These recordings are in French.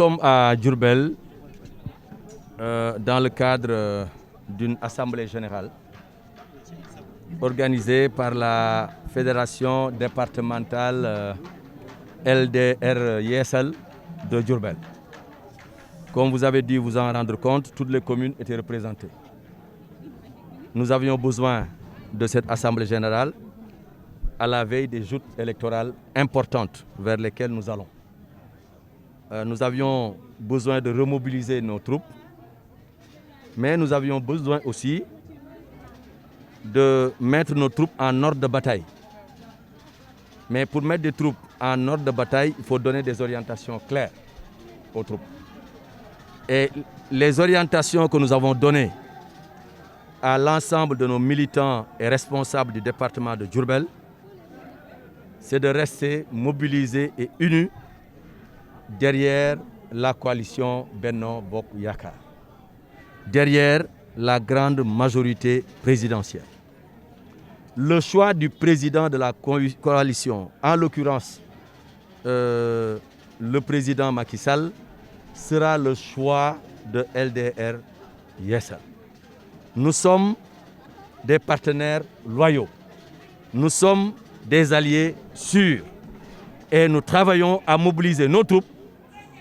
sommes à Diourbel dans le cadre d'une assemblée générale organisée par la Fédération départementale LDR Yessal de Diourbel. Comme vous avez dû vous en rendre compte, toutes les communes étaient représentées. Nous avions besoin de cette assemblée générale à la veille des joutes électorales importantes vers lesquelles nous allons. Nous avions besoin de remobiliser nos troupes, mais nous avions besoin aussi de mettre nos troupes en ordre de bataille. Mais pour mettre des troupes en ordre de bataille, il faut donner des orientations claires aux troupes. Et les orientations que nous avons données à l'ensemble de nos militants et responsables du département de Diourbel, c'est de rester mobilisés et unis derrière la coalition Benno Bokk Yakaar, derrière la grande majorité présidentielle. Le choix du président de la coalition, en l'occurrence le président Macky Sall, sera le choix de LDR Yessal. Nous sommes des partenaires loyaux, nous sommes des alliés sûrs et nous travaillons à mobiliser nos troupes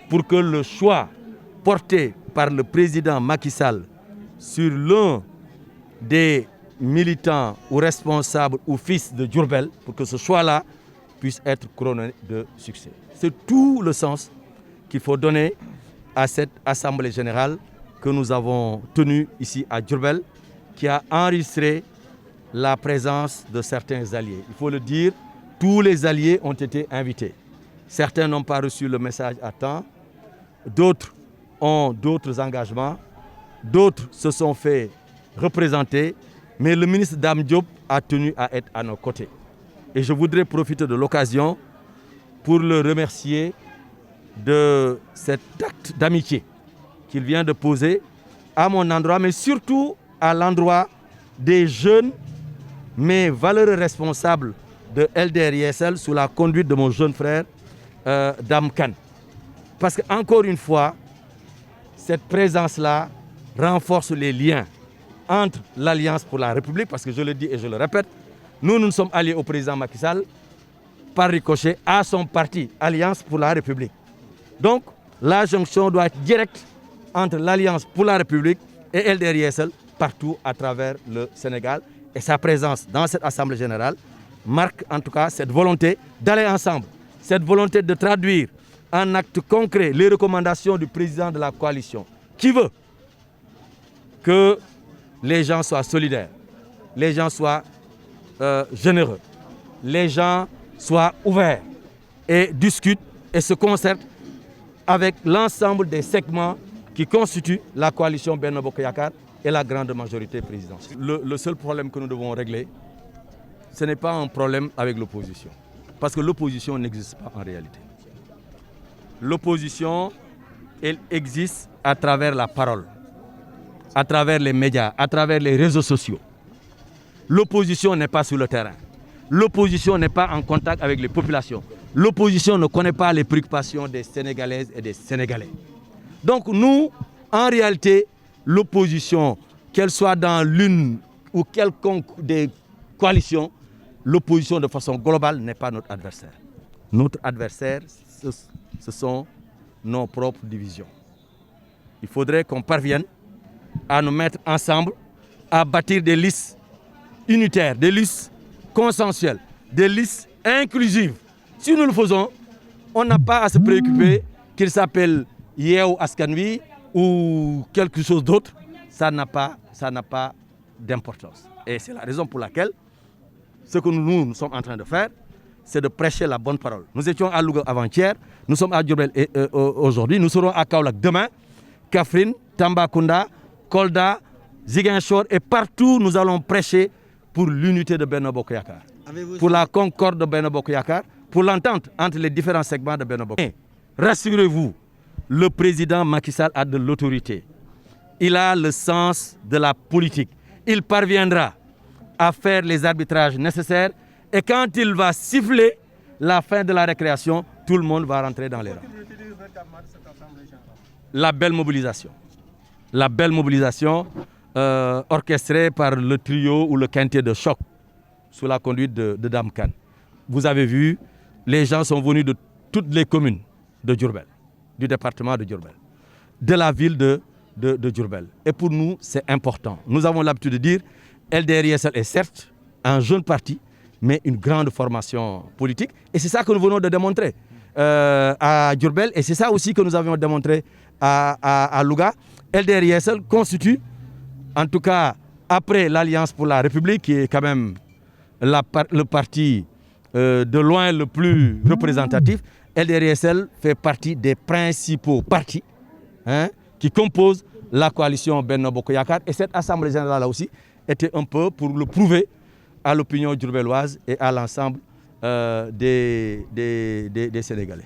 pour que le choix porté par le président Macky Sall sur l'un des militants ou responsables ou fils de Diourbel, pour que ce choix-là puisse être couronné de succès. C'est tout le sens qu'il faut donner à cette assemblée générale que nous avons tenue ici à Diourbel, qui a enregistré la présence de certains alliés. Il faut le dire, tous les alliés ont été invités. Certains n'ont pas reçu le message à temps, d'autres ont d'autres engagements, d'autres se sont fait représenter, mais le ministre Dame Diop a tenu à être à nos côtés. Et je voudrais profiter de l'occasion pour le remercier de cet acte d'amitié qu'il vient de poser à mon endroit, mais surtout à l'endroit des jeunes mais valeureux responsables de LDR Yessal sous la conduite de mon jeune frère Dame Kane. Parce qu'encore une fois, cette présence-là renforce les liens entre l'Alliance pour la République, parce que je le dis et je le répète, nous sommes alliés au président Macky Sall, par ricochet à son parti, Alliance pour la République. Donc, la jonction doit être directe entre l'Alliance pour la République et LDR Yessal partout à travers le Sénégal. Et sa présence dans cette Assemblée générale marque en tout cas cette volonté d'aller ensemble, cette volonté de traduire en actes concrets les recommandations du président de la coalition, qui veut que les gens soient solidaires, les gens soient généreux, les gens soient ouverts et discutent et se concertent avec l'ensemble des segments qui constituent la coalition Benno Bokk Yakaar et la grande majorité présidentielle. Le seul problème que nous devons régler, ce n'est pas un problème avec l'opposition, parce que l'opposition n'existe pas en réalité. L'opposition, elle existe à travers la parole, à travers les médias, à travers les réseaux sociaux. L'opposition n'est pas sur le terrain. L'opposition n'est pas en contact avec les populations. L'opposition ne connaît pas les préoccupations des Sénégalaises et des Sénégalais. Donc nous, en réalité, l'opposition, qu'elle soit dans l'une ou quelconque des coalitions, l'opposition de façon globale n'est pas notre adversaire. Notre adversaire, ce sont nos propres divisions. Il faudrait qu'on parvienne à nous mettre ensemble, à bâtir des listes unitaires, des listes consensuelles, des listes inclusives. Si nous le faisons, on n'a pas à se préoccuper qu'il s'appelle Yewwi Askan Wi ou quelque chose d'autre. Ça n'a pas d'importance. Et c'est la raison pour laquelle ce que nous sommes en train de faire, c'est de prêcher la bonne parole. Nous étions à Louga avant-hier, nous sommes à Diourbel aujourd'hui, nous serons à Kaolack demain, Kaffrine, Tambacounda, Kolda, Ziguinchor, et partout nous allons prêcher pour l'unité de Benno Bokk Yakaar, pour la concorde de Benno Bokk Yakaar, pour l'entente entre les différents segments de Benno Bokk Yakaar. Rassurez-vous, le président Macky Sall a de l'autorité. Il a le sens de la politique. Il parviendra à faire les arbitrages nécessaires et quand il va siffler la fin de la récréation, tout le monde va rentrer dans les rangs. La belle mobilisation. La belle mobilisation orchestrée par le trio ou le quintet de choc sous la conduite de Dame Kane. Vous avez vu, les gens sont venus de toutes les communes de Diourbel, du département de Diourbel, de la ville de Diourbel. Et pour nous, c'est important. Nous avons l'habitude de dire LDR-ISL est certes un jeune parti, mais une grande formation politique. Et c'est ça que nous venons de démontrer à Diourbel. Et c'est ça aussi que nous avions démontré à Louga. LDR-ISL constitue, en tout cas après l'Alliance pour la République, qui est quand même le parti de loin le plus représentatif, LDR-ISL fait partie des principaux partis qui composent la coalition Benno Bokk Yakaar. Et cette Assemblée générale là aussi était un peu pour le prouver à l'opinion diourbelloise et à l'ensemble des Sénégalais.